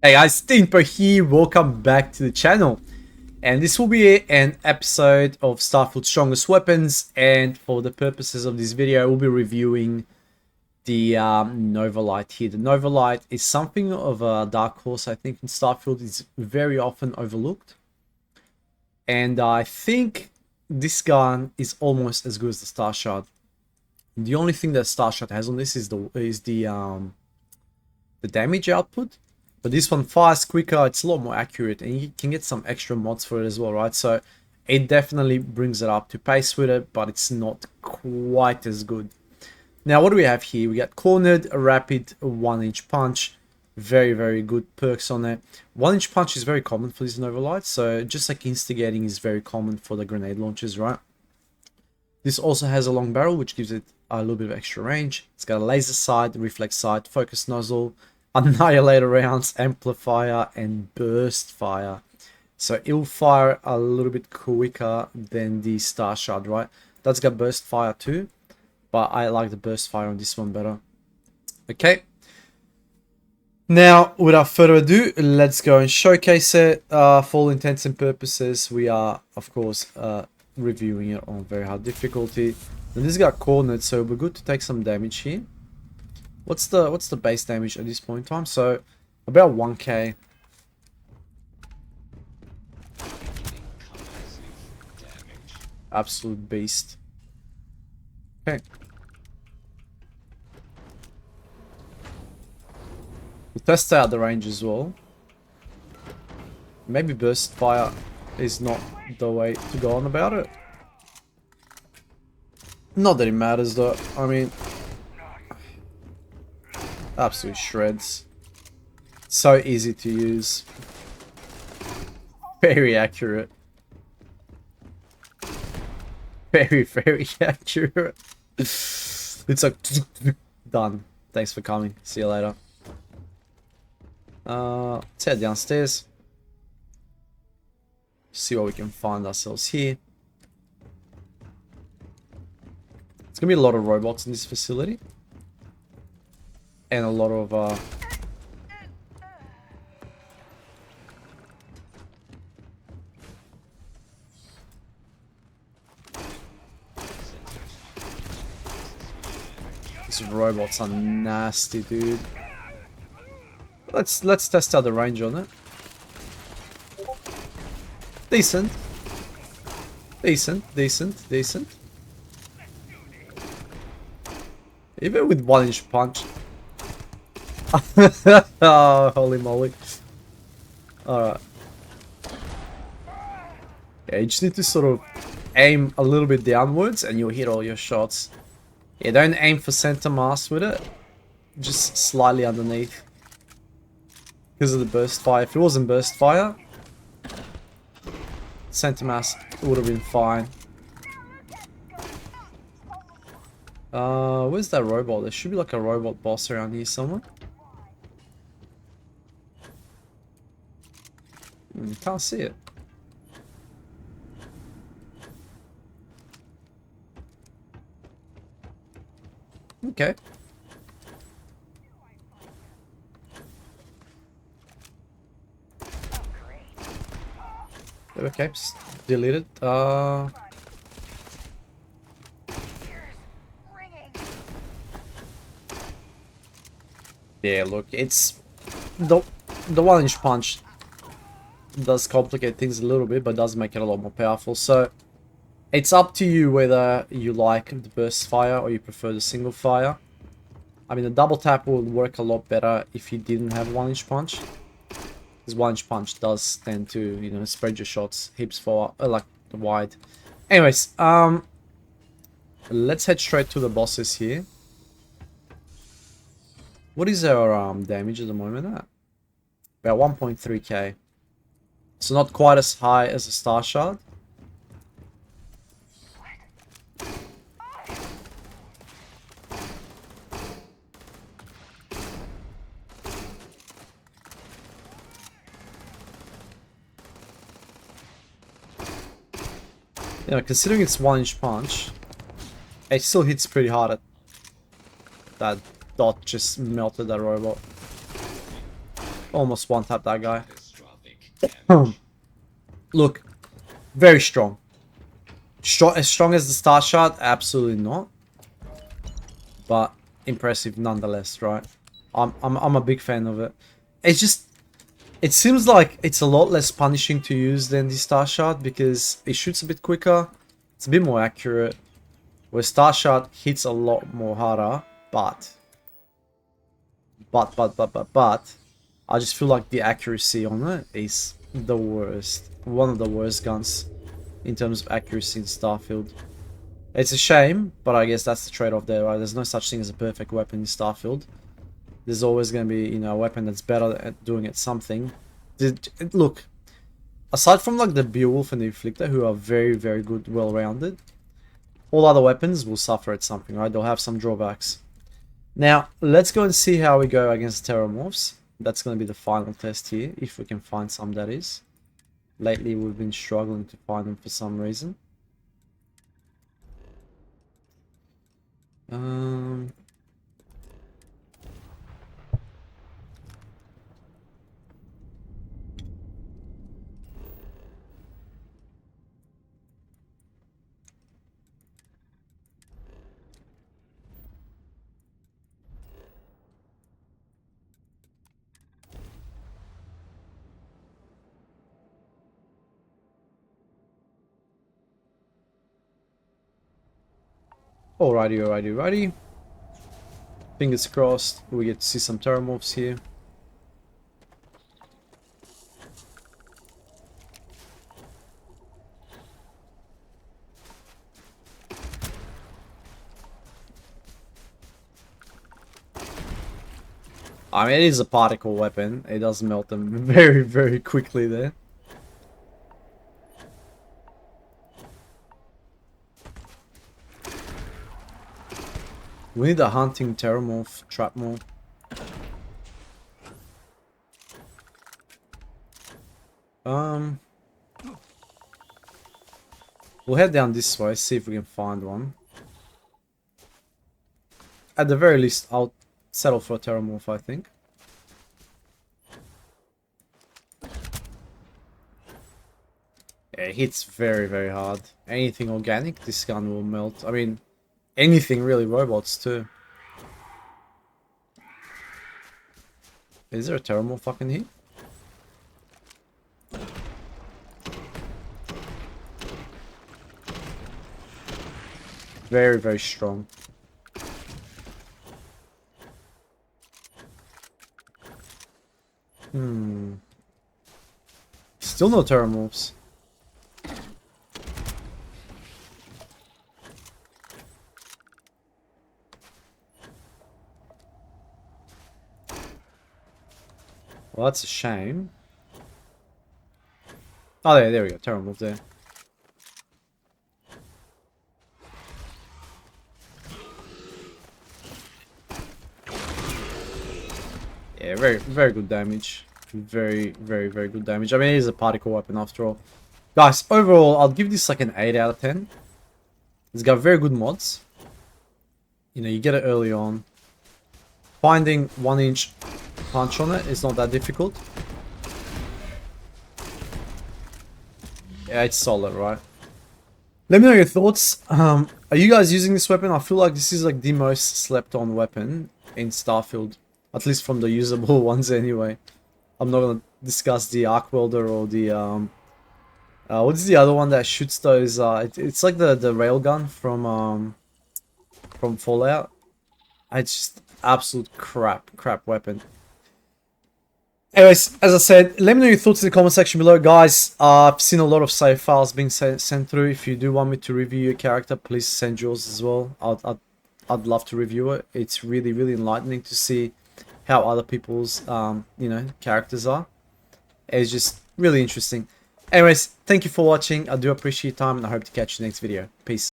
Hey guys, Stinpo here, welcome back to the channel. And this will be an episode of Starfield Strongest Weapons, and for the purposes of this video, we'll be reviewing the Nova Light here. The Nova Light is something of a dark horse, I think, in Starfield. It's very often overlooked. And I think this gun is almost as good as the Star Shard. The only thing that Star Shard has on this is the damage output. But this one fires quicker, it's a lot more accurate, and you can get some extra mods for it as well, right? So it definitely brings it up to pace with it, but it's not quite as good. Now, what do we have here? We got Cornered, a Rapid, a 1-inch Punch. Very, very good perks on it. 1-inch Punch is very common for these Nova Lights, so just like Instigating is very common for the grenade launchers, right? This also has a long barrel, which gives it a little bit of extra range. It's got a laser sight, reflex sight, focus nozzle, annihilator rounds, amplifier, and burst fire. So it'll fire a little bit quicker than the Star Shard, right? That's got burst fire too, but I like the burst fire on this one better. Okay. Now, without further ado, let's go and showcase it. For all intents and purposes, we are, of course, reviewing it on very hard difficulty. And this got cornered, so we're good to take some damage here. What's the base damage at this point in time? So about 1k. Absolute beast. Okay. We'll test out the range as well. Maybe burst fire is not the way to go on about it. Not that it matters though. I mean, absolute shreds. So easy to use. Very accurate. Very, very accurate. It's like done. Thanks for coming. See you later. Let's head downstairs. See what we can find ourselves here. It's gonna be a lot of robots in this facility. And a lot of these robots are nasty, dude. Let's test out the range on it. Decent. Decent. Even with 1-inch punch. Oh, holy moly. Alright. Yeah, you just need to sort of aim a little bit downwards and you'll hit all your shots. Yeah, don't aim for center mass with it. Just slightly underneath. Because of the burst fire. If it wasn't burst fire, center mass would have been fine. Where's that robot? There should be like a robot boss around here somewhere. Can't see it. Okay. Okay, delete it. Yeah, look, it's the 1-inch punch does complicate things a little bit, but does make it a lot more powerful. So it's up to you whether you like the burst fire or you prefer the single fire. I mean, the double tap would work a lot better if you didn't have 1-inch punch, because 1-inch punch does tend to, you know, spread your shots heaps for like wide. Anyways, let's head straight to the bosses here. What is our damage at the moment at? About 1.3k. So not quite as high as a Star Shard. You know, considering it's 1-inch punch, it still hits pretty hard at that dot just melted that robot. almost one-tap that guy. Look, very strong. As strong as the start shot? Absolutely not. But impressive nonetheless, right? I'm a big fan of it. It's just, it seems like it's a lot less punishing to use than the star shot because it shoots a bit quicker. It's a bit more accurate. Where star shot hits a lot more harder, but I just feel like the accuracy on it is the worst. One of the worst guns in terms of accuracy in Starfield. It's a shame, but I guess that's the trade-off there, right? There's no such thing as a perfect weapon in Starfield. There's always going to be, you know, a weapon that's better at doing it something. Look, aside from like the Beowulf and the Inflictor, who are very, very good, well-rounded, all other weapons will suffer at something, right? They'll have some drawbacks. Now, let's go and see how we go against Terramorphs. That's going to be the final test here, if we can find some, that is. Lately, we've been struggling to find them for some reason. Alrighty. Fingers crossed, we get to see some Terramorphs here. I mean, it is a particle weapon. It does melt them very, very quickly there. We need a hunting Terramorph trap more. We'll head down this way, see if we can find one. At the very least, I'll settle for a Terramorph, I think. Yeah, it hits very, very hard. Anything organic, this gun will melt. I mean, anything really, robots too. Is there a Terramorph fucking here? Very, very strong. Still no Terramorphs. Well, that's a shame. Oh, there we go. Terramorph there. Yeah, very, very good damage. Very, very, very good damage. I mean, it is a particle weapon after all. Guys, overall, I'll give this like an 8 out of 10. It's got very good mods. You know, you get it early on. Finding 1-inch punch on it is not that difficult. Yeah, it's solid, right? Let me know your thoughts. Are you guys using this weapon? I feel like this is like the most slept on weapon in Starfield. At least from the usable ones anyway. I'm not gonna discuss the arc welder or the what's the other one that shoots those it's like the railgun from Fallout. It's just absolute crap weapon. Anyways, as I said, let me know your thoughts in the comment section below, guys. I've seen a lot of save files being sent through. If you do want me to review your character, please send yours as well. I'd love to review it. It's really, really enlightening to see how other people's you know, characters are. It's just really interesting. Anyways, thank you for watching. I do appreciate your time, and I hope to catch you next video. Peace.